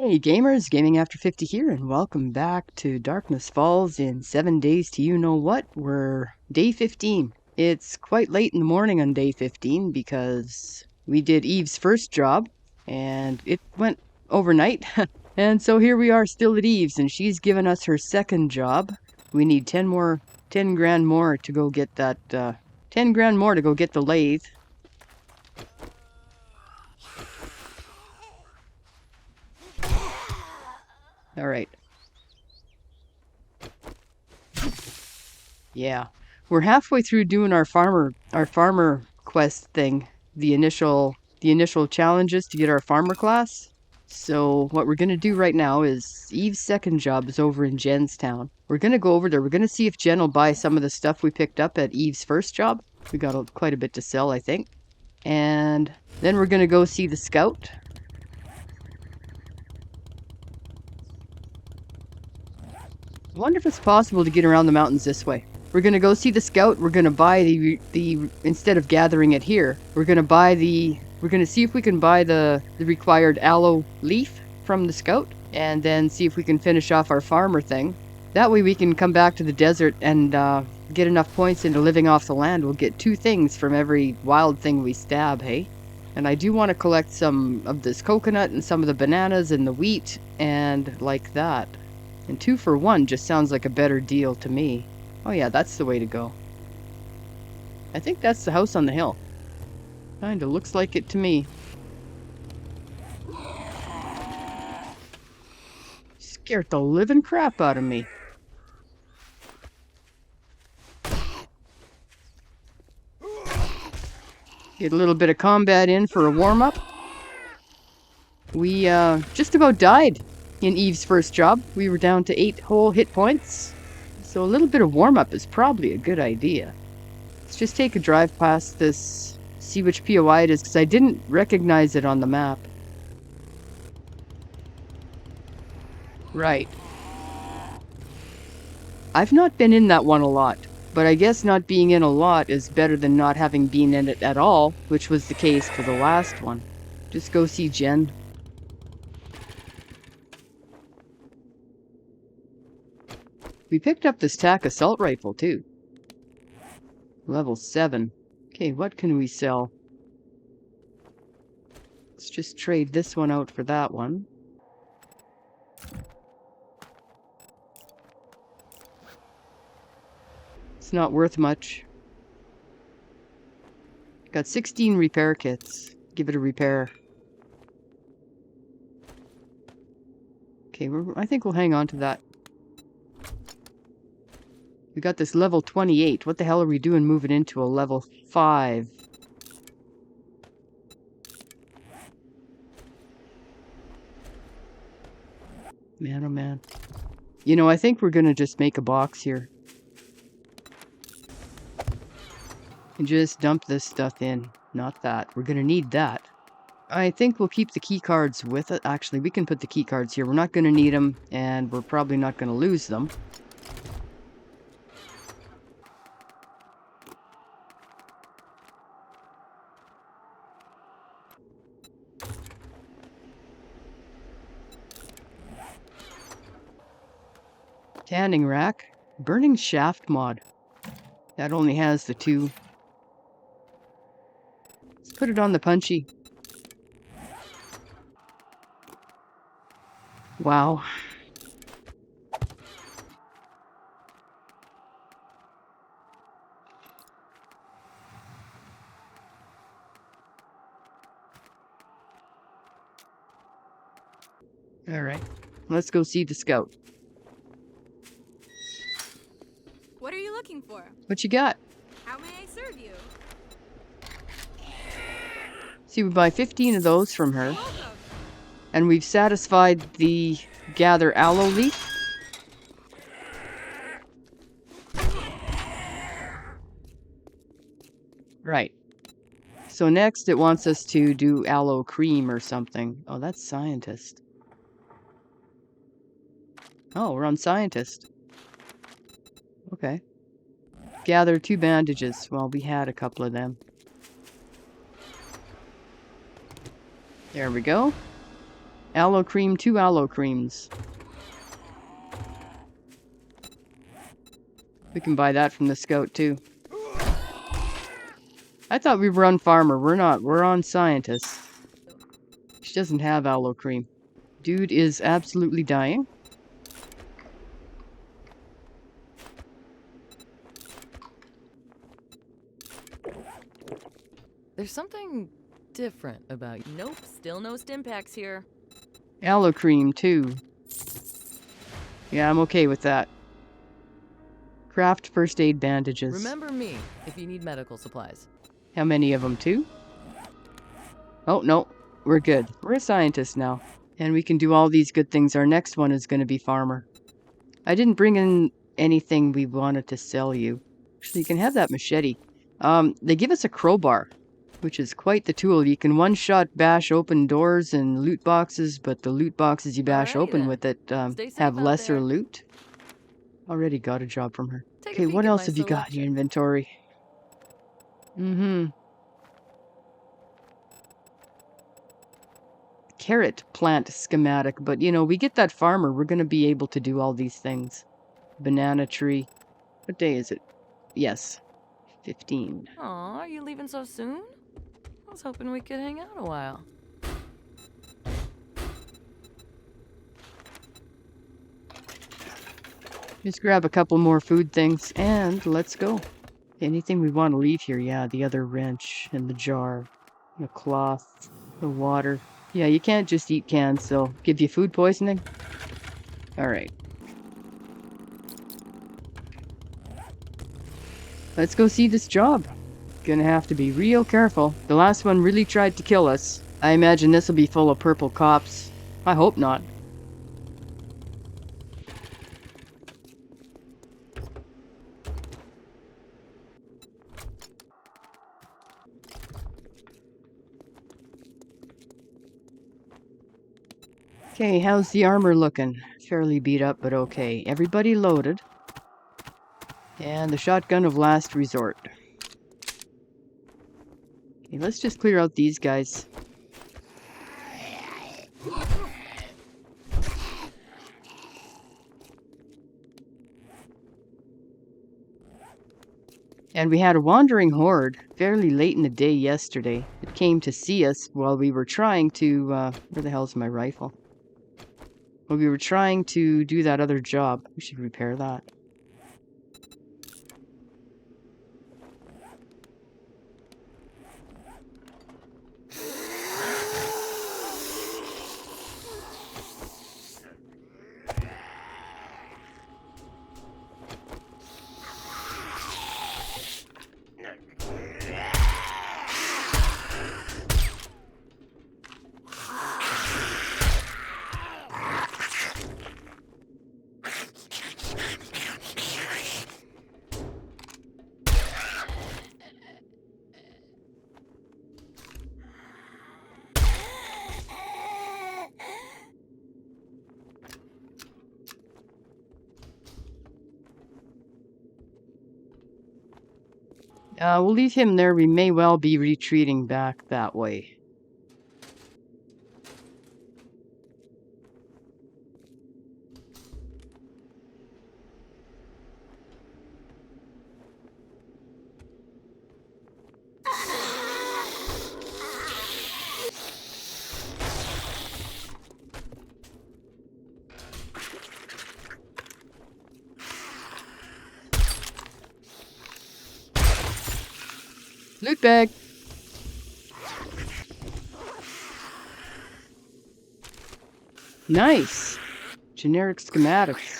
Hey gamers, Gaming After 50 here, and welcome back to Darkness Falls in 7 days to you-know-what. We're day 15. It's quite late in the morning on day 15 because we did Eve's first job, and it went overnight. And so here we are still at Eve's, and she's given us her second job. We need 10 grand more to go get that, 10 grand more to go get the lathe. Alright. Yeah. We're halfway through doing our farmer quest thing. The initial challenges to get our farmer class. So what we're gonna do right now is Eve's second job is over in Jen's town. We're gonna go over there. We're gonna see if Jen will buy some of the stuff we picked up at Eve's first job. We got quite a bit to sell, I think. And then we're gonna go see the scout. I wonder if it's possible to get around the mountains this way. We're gonna go see the scout. We're gonna buy the instead of gathering it here, we're gonna see if we can buy the required aloe leaf from the scout, and then see if we can finish off our farmer thing. That way we can come back to the desert and get enough points into living off the land. We'll get 2 things from every wild thing we stab, hey? And I do want to collect some of this coconut and some of the bananas and the wheat and like that. And 2 for 1 just sounds like a better deal to me. Oh yeah, that's the way to go. I think that's the house on the hill. Kinda looks like it to me. Scared the living crap out of me. Get a little bit of combat in for a warm-up. We just about died in Eve's first job. We were down to 8 whole hit points. So a little bit of warm-up is probably a good idea. Let's just take a drive past this, see which POI it is, because I didn't recognize it on the map. Right. I've not been in that one a lot, but I guess not being in a lot is better than not having been in it at all, which was the case for the last one. Just go see Jen. We picked up this TAC assault rifle, too. Level 7. Okay, what can we sell? Let's just trade this one out for that one. It's not worth much. Got 16 repair kits. Give it a repair. Okay, I think we'll hang on to that. We got this level 28. What the hell are we doing moving into a level 5? Man, oh man. You know, I think we're gonna just make a box here. And just dump this stuff in. Not that. We're gonna need that. I think we'll keep the key cards with it. Actually, we can put the key cards here. We're not gonna need them, and we're probably not gonna lose them. Tanning rack. Burning shaft mod. That only has the 2. Let's put it on the punchy. Wow. Alright. Let's go see the scout. What are you looking for? What you got? How may I serve you? See, we buy 15 of those from her. Welcome. And we've satisfied the gather aloe leaf. Right. So next it wants us to do aloe cream or something. Oh, that's scientist. Oh, we're on scientist. Okay. Gather 2 bandages. Well, we had a couple of them. There we go. Aloe cream, 2 aloe creams. We can buy that from the scout too. I thought we were on farmer. We're not. We're on scientist. She doesn't have aloe cream. Dude is absolutely dying. There's something different about you. Nope, still no stim packs here. Aloe cream too. Yeah, I'm okay with that. Craft first aid bandages. Remember me if you need medical supplies. How many of them? 2? Oh, no. We're good. We're a scientist now. And we can do all these good things. Our next one is going to be farmer. I didn't bring in anything we wanted to sell you. Actually, you can have that machete. They give us a crowbar, which is quite the tool. You can one-shot bash open doors and loot boxes, but the loot boxes you bash Alrighty open then. with it Stay safe have out lesser there. loot. Already got a job from her. Take a Okay, peek what at else my have you got in your selection. inventory? Carrot plant schematic, but you know, we get that farmer, we're going to be able to do all these things. Banana tree. What day is it? Yes, 15. Aw, are you leaving so soon? I was hoping we could hang out a while. Just grab a couple more food things and let's go. Anything we want to leave here? Yeah, the other wrench and the jar, the cloth, the water. Yeah, you can't just eat cans, so give you food poisoning? Alright. Let's go see this job. Gonna have to be real careful. The last one really tried to kill us. I imagine this will be full of purple cops. I hope not. Okay, how's the armor looking? Fairly beat up, but okay. Everybody loaded. And the shotgun of last resort. Okay, let's just clear out these guys. And we had a wandering horde fairly late in the day yesterday. It came to see us while we were trying to, where the hell's my rifle? While we were trying to do that other job. We should repair that. We'll leave him there. We may well be retreating back that way. Loot bag! Nice! Generic schematics.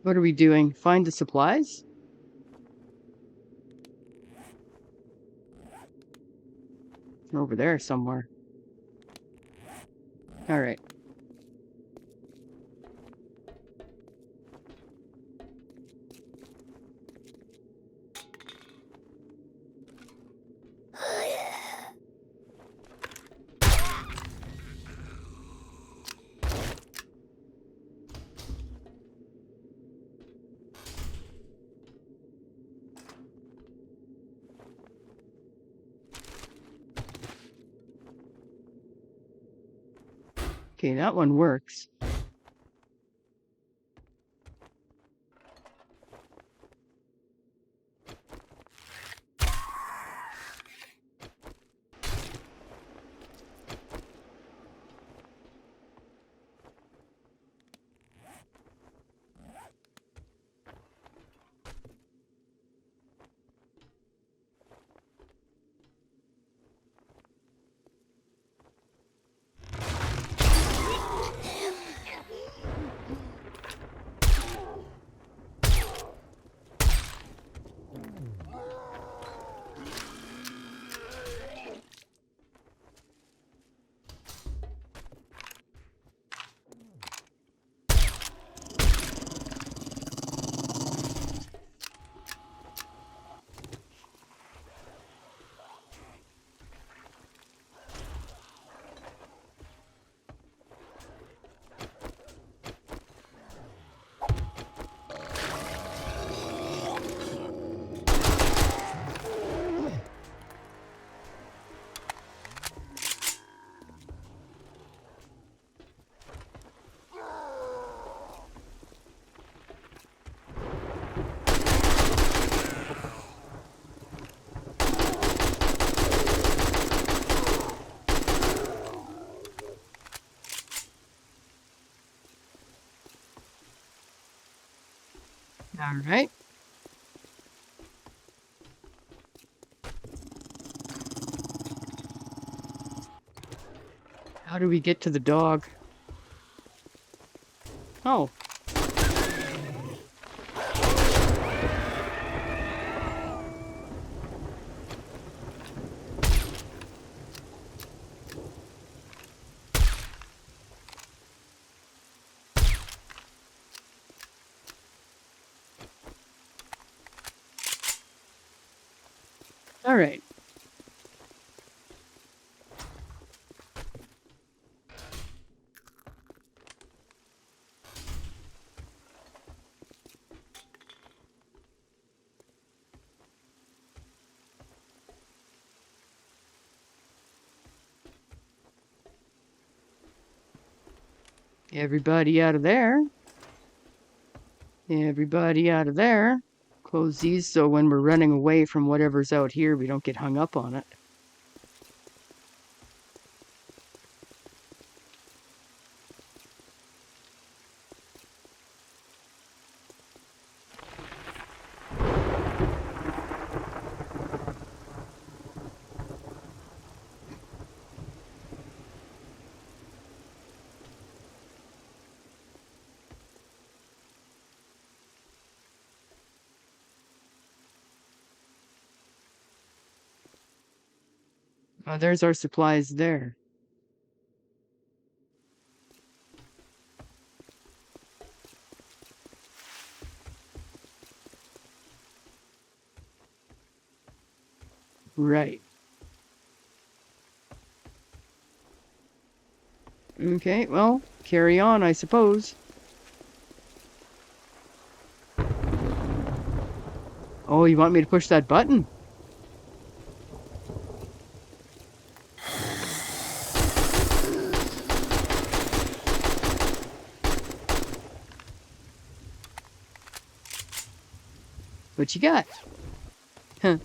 What are we doing? Find the supplies? Over there somewhere. Alright. Okay, that one works. All right. How do we get to the dog? Oh. All right. Everybody out of there. Everybody out of there. Close these so when we're running away from whatever's out here, we don't get hung up on it. Oh, there's our supplies there. Right. Okay, well, carry on, I suppose. Oh, you want me to push that button? What you got? Huh.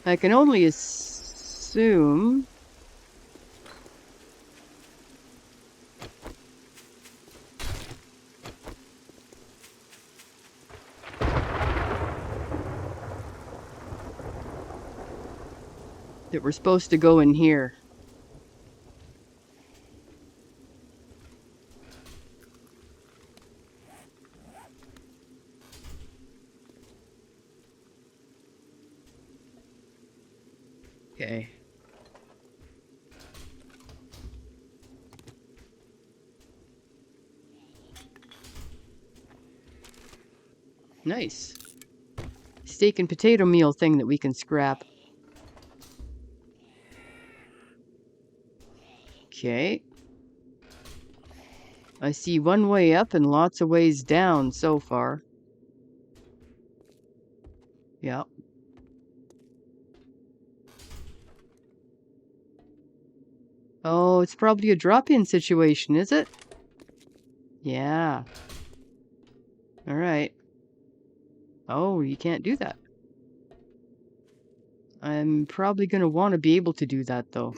I can only assume... that we're supposed to go in here. Okay. Nice. Steak and potato meal thing that we can scrap. Okay. I see one way up and lots of ways down so far. Yep. Oh, it's probably a drop-in situation, is it? Yeah. Alright. Oh, you can't do that. I'm probably going to want to be able to do that, though.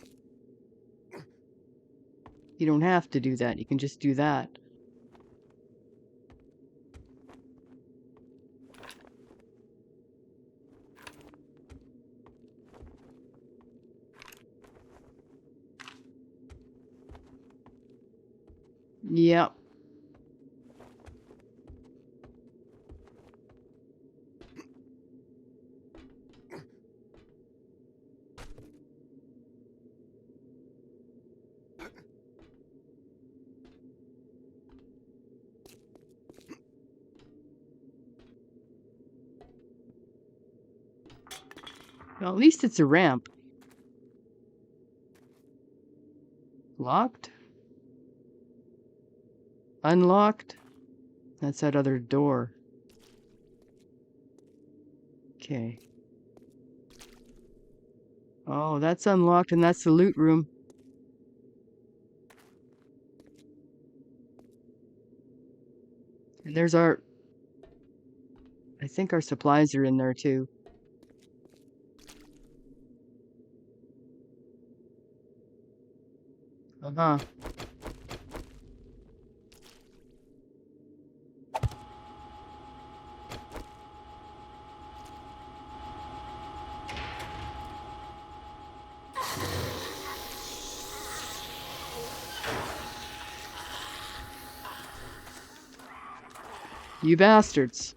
You don't have to do that. You can just do that. Yep. Well, at least it's a ramp. Locked? Unlocked? That's that other door. Okay. Oh, that's unlocked and that's the loot room. And there's our... I think our supplies are in there too. Uh-huh. You bastards.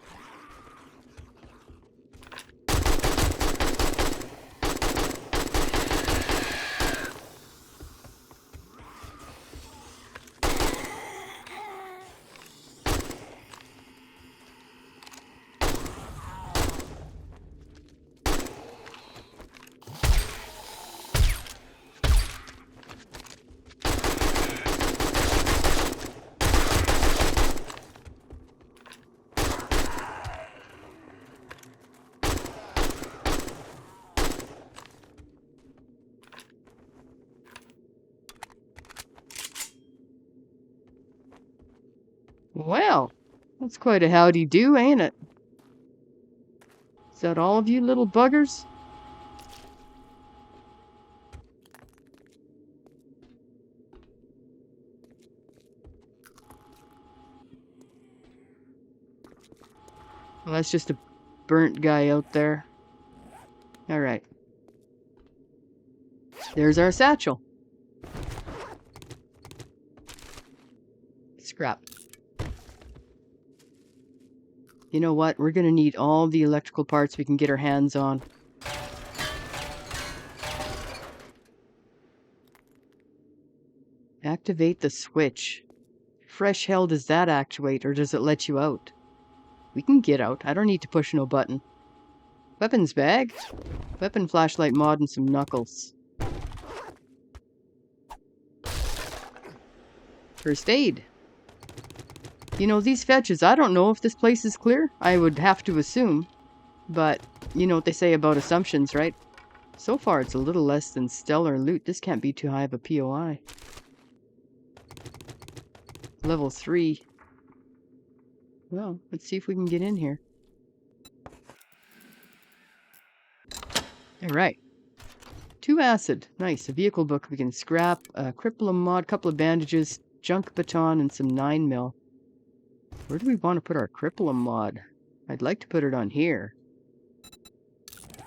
Well, that's quite a howdy-do, ain't it? Is that all of you little buggers? Well, that's just a burnt guy out there. Alright. There's our satchel. Scrap. You know what? We're gonna need all the electrical parts we can get our hands on. Activate the switch. Fresh hell does that actuate, or does it let you out? We can get out. I don't need to push no button. Weapons bag. Weapon flashlight mod and some knuckles. First aid. You know, these fetches, I don't know if this place is clear. I would have to assume. But, you know what they say about assumptions, right? So far, it's a little less than stellar loot. This can't be too high of a POI. Level 3. Well, let's see if we can get in here. Alright. 2 acid. Nice. A vehicle book we can scrap. A cripplum mod, couple of bandages, junk baton, and some 9mm. Where do we want to put our cripplum mod? I'd like to put it on here.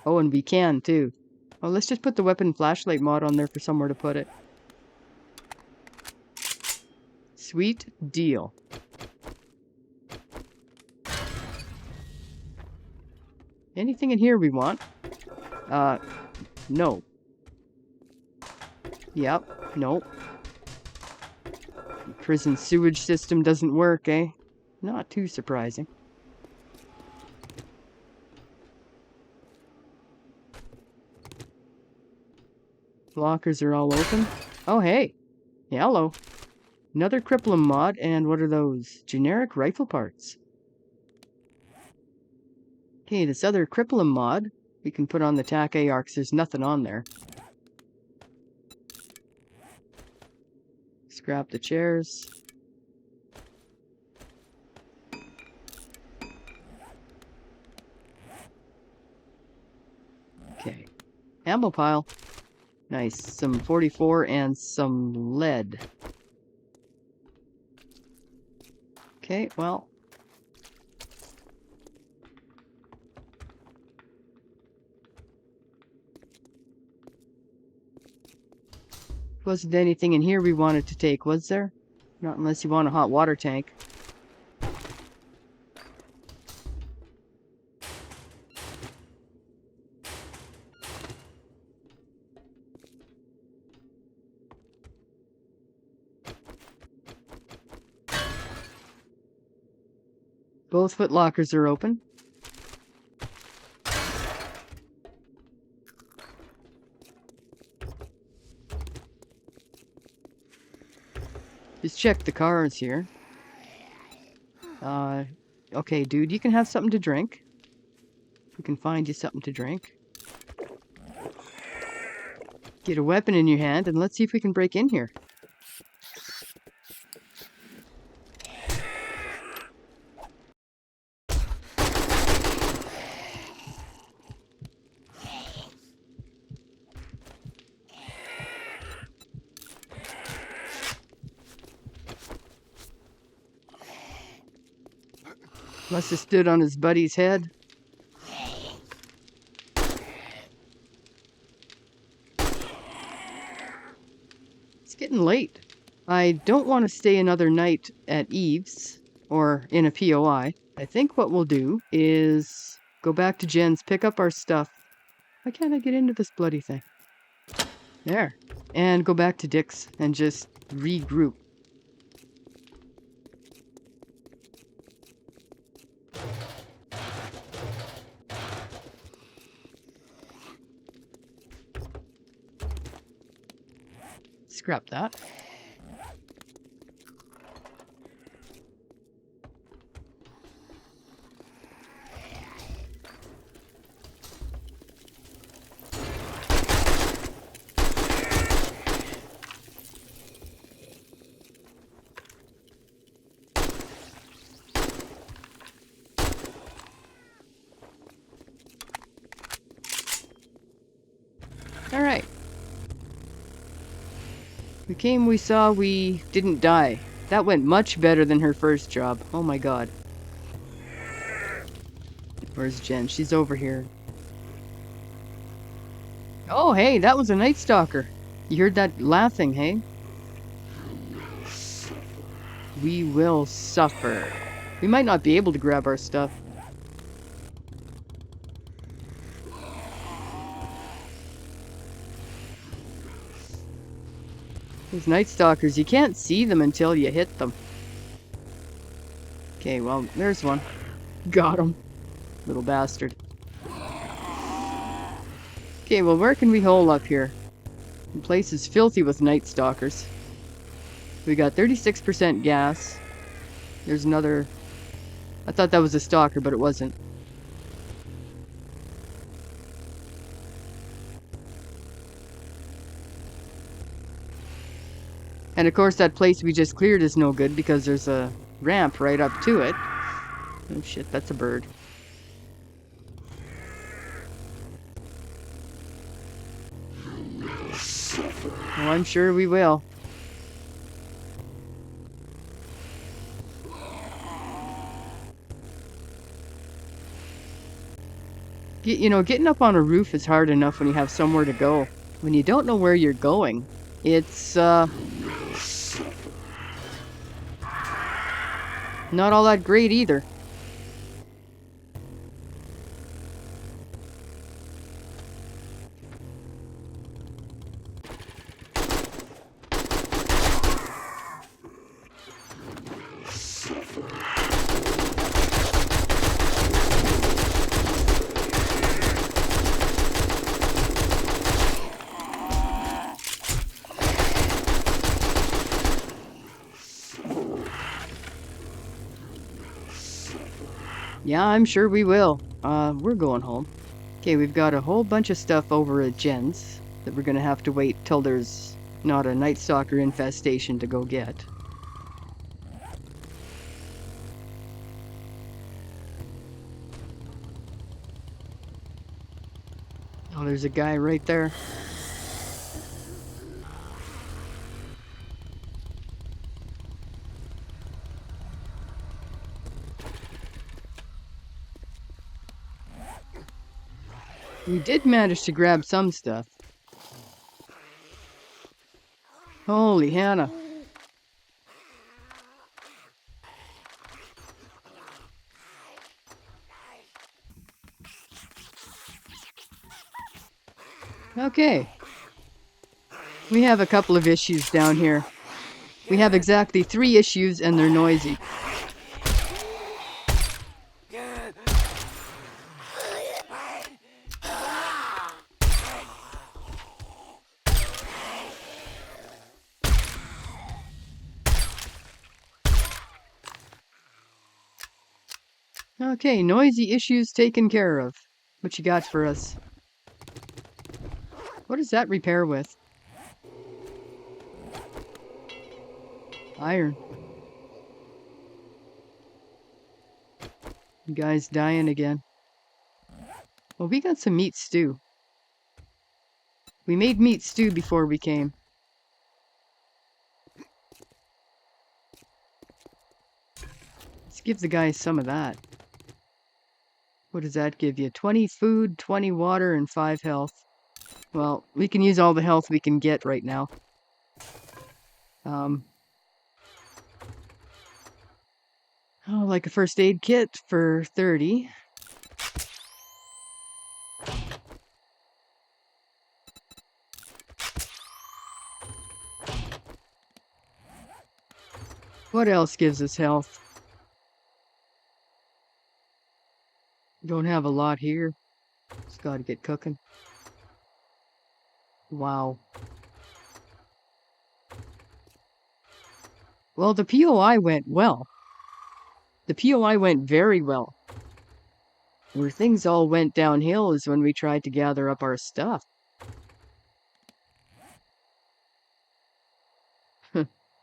Oh, and we can too. Oh, let's just put the weapon flashlight mod on there for somewhere to put it. Sweet deal. Anything in here we want? No. Yep, nope. Prison sewage system doesn't work, eh? Not too surprising. Lockers are all open. Oh, hey. Hello. Another Crippling mod, and what are those? Generic rifle parts. Okay, this other Crippling mod we can put on the TAC AR because there's nothing on there. Scrap the chairs. Okay. Ammo pile. Nice. Some 44 and some lead. Okay, well. Wasn't anything in here we wanted to take, was there? Not unless you want a hot water tank. Both foot lockers are open. Just check the cars here. Okay, dude, you can have something to drink. We can find you something to drink. Get a weapon in your hand, and let's see if we can break in here. Must have stood on his buddy's head. It's getting late. I don't want to stay another night at Eve's or in a POI. I think what we'll do is go back to Jen's, pick up our stuff. Why can't I get into this bloody thing? There. And go back to Dick's and just regroup. Scrap that. All right. We came, we saw, we didn't die. That went much better than her first job. Oh my god. Where's Jen? She's over here. Oh, hey, that was a Nightstalker. You heard that laughing, hey? We will suffer. We might not be able to grab our stuff. These Nightstalkers, you can't see them until you hit them. Okay, well, there's one. Got him. Little bastard. Okay, well, where can we hole up here? The place is filthy with Nightstalkers. We got 36% gas. There's another... I thought that was a stalker, but it wasn't. And of course that place we just cleared is no good because there's a ramp right up to it. Oh shit, that's a bird. Well, I'm sure we will. You know, getting up on a roof is hard enough when you have somewhere to go. When you don't know where you're going, it's, not all that great either. Yeah, I'm sure we will. We're going home. Okay, we've got a whole bunch of stuff over at Jen's that we're gonna have to wait till there's not a Nightstalker infestation to go get. Oh, there's a guy right there. We did manage to grab some stuff. Holy Hannah. Okay. We have a couple of issues down here. We have exactly 3 issues and they're noisy. Okay, noisy issues taken care of. What you got for us? What does that repair with? Iron. You guys dying again. Well, we got some meat stew. We made meat stew before we came. Let's give the guys some of that. What does that give you? 20 food, 20 water, and 5 health. Well, we can use all the health we can get right now. Oh, like a first aid kit for 30. What else gives us health? Don't have a lot here. Just gotta get cooking. Wow. Well, the POI went well. The POI went very well. Where things all went downhill is when we tried to gather up our stuff.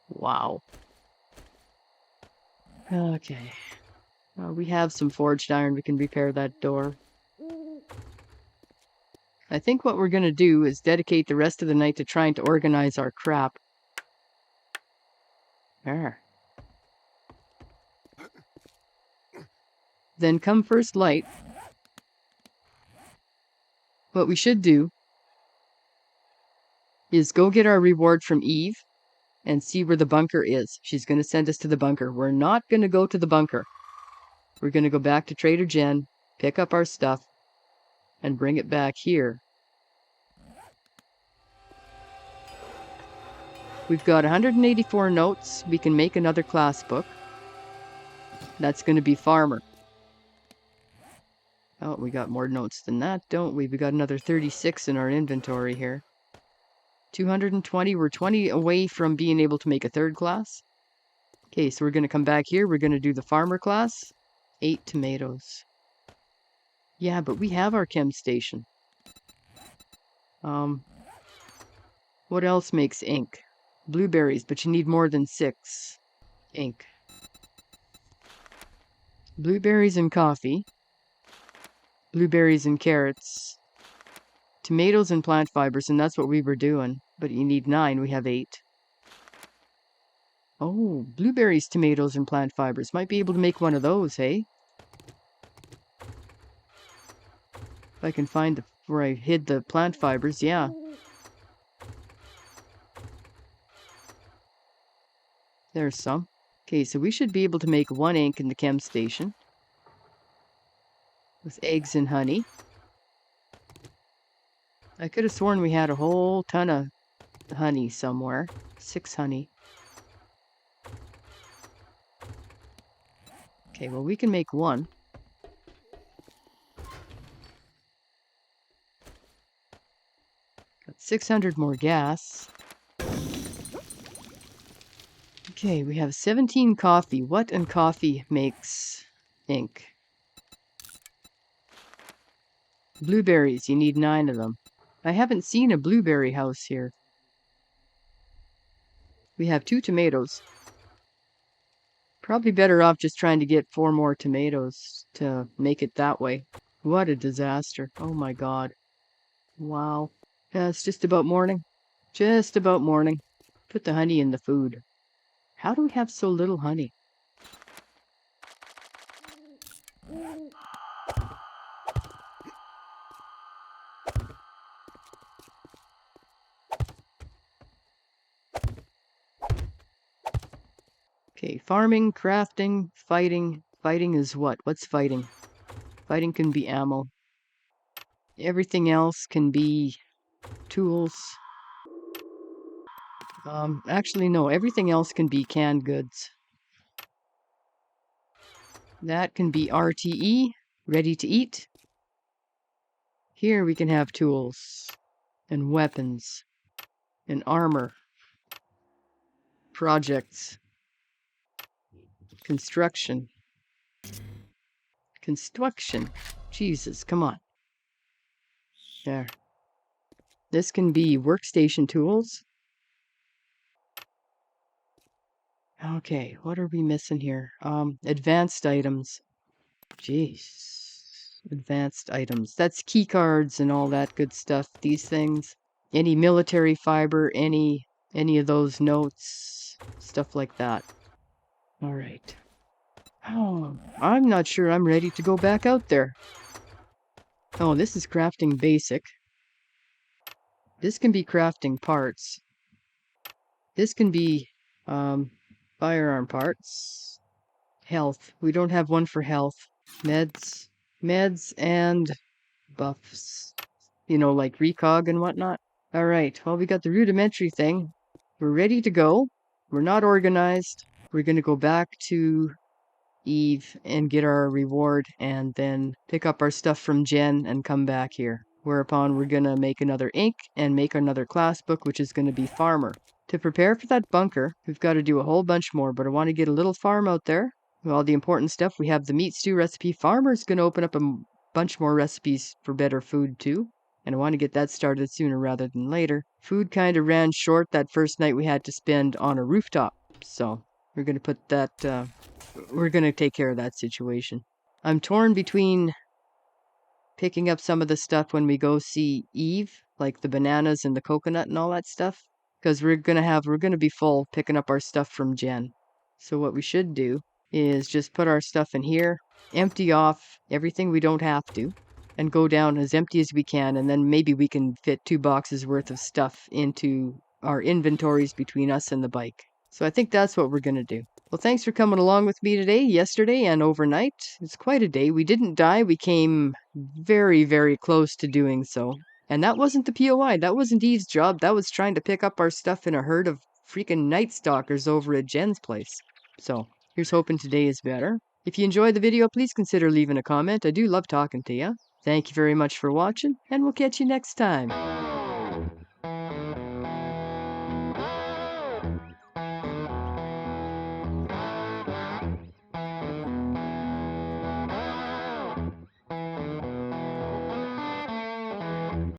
Wow. Okay. We have some forged iron. We can repair that door. I think what we're going to do is dedicate the rest of the night to trying to organize our crap. There. Then come first light. What we should do is go get our reward from Eve and see where the bunker is. She's going to send us to the bunker. We're not going to go to the bunker. We're going to go back to Trader Jen, pick up our stuff, and bring it back here. We've got 184 notes. We can make another class book. That's going to be Farmer. Oh, we got more notes than that, don't we? We got another 36 in our inventory here. 220. We're 20 away from being able to make a third class. Okay, so we're going to come back here. We're going to do the Farmer class. 8 tomatoes. Yeah, but we have our chem station. What else makes ink? Blueberries, but you need more than 6. Ink. Blueberries and coffee. Blueberries and carrots. Tomatoes and plant fibers, and that's what we were doing. But you need 9, we have 8. Oh, blueberries, tomatoes, and plant fibers. Might be able to make one of those, hey? If I can find where I hid the plant fibers, yeah. There's some. Okay, so we should be able to make 1 ink in the chem station. With eggs and honey. I could have sworn we had a whole ton of honey somewhere. 6 honey. Okay, well we can make 1. Got 600 more gas. Okay, we have 17 coffee. What in coffee makes ink? Blueberries, you need 9 of them. I haven't seen a blueberry house here. We have 2 tomatoes. Probably better off just trying to get 4 more tomatoes to make it that way. What a disaster. Oh my god. Wow. Yeah, it's just about morning. Just about morning. Put the honey in the food. How do we have so little honey? Okay, farming, crafting, fighting. Fighting is what? What's fighting? Fighting can be ammo. Everything else can be tools. Actually, no. Everything else can be canned goods. That can be RTE, ready to eat. Here we can have tools and weapons and armor, projects, construction. Construction. Jesus, come on. There. This can be workstation tools. Okay, what are we missing here? Advanced items. Jeez. Advanced items. That's key cards and all that good stuff. These things. Any military fiber, any of those notes, stuff like that. All right. Oh, I'm not sure I'm ready to go back out there. Oh, this is crafting basic. This can be crafting parts. This can be firearm parts. Health. We don't have one for health. Meds. Meds and buffs. You know, like recog and whatnot. All right. Well, we got the rudimentary thing. We're ready to go. We're not organized. We're going to go back to Eve and get our reward and then pick up our stuff from Jen and come back here. Whereupon we're going to make another ink and make another class book, which is going to be Farmer. To prepare for that bunker, we've got to do a whole bunch more, but I want to get a little farm out there. With all the important stuff, we have the meat stew recipe. Farmer's going to open up a bunch more recipes for better food too. And I want to get that started sooner rather than later. Food kind of ran short that first night we had to spend on a rooftop. So we're going to put that, we're going to take care of that situation. I'm torn between picking up some of the stuff when we go see Eve, like the bananas and the coconut and all that stuff. Because we're going to be full picking up our stuff from Jen. So what we should do is just put our stuff in here, empty off everything we don't have to, and go down as empty as we can, and then maybe we can fit 2 boxes worth of stuff into our inventories between us and the bike. So I think that's what we're going to do. Well, thanks for coming along with me today, yesterday, and overnight. It's quite a day. We didn't die. We came very, very close to doing so. And that wasn't the POI. That wasn't Eve's job. That was trying to pick up our stuff in a herd of freaking Nightstalkers over at Jen's place. So, here's hoping today is better. If you enjoyed the video, please consider leaving a comment. I do love talking to you. Thank you very much for watching, and we'll catch you next time.